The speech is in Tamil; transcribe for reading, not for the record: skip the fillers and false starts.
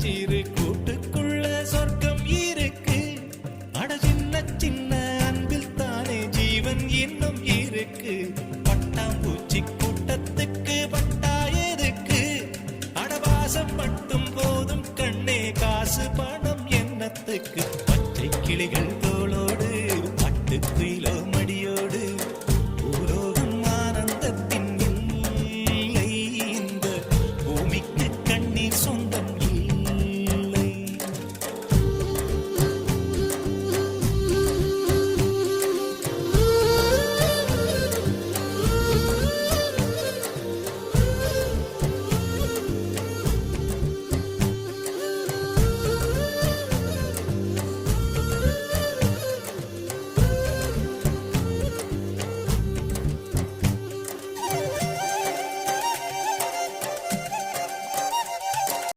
சிறு கூட்டுக்குள்ள சொர்க்கம் இருக்கு. அட சின்ன சின்ன அன்பில் தானே ஜீவன் இன்னும் இருக்கு. பட்டாம்பூச்சி கூட்டத்துக்கு பட்டா எதுக்கு? அடவாசம் மட்டும் போதும் கண்ணே, காசு பணம்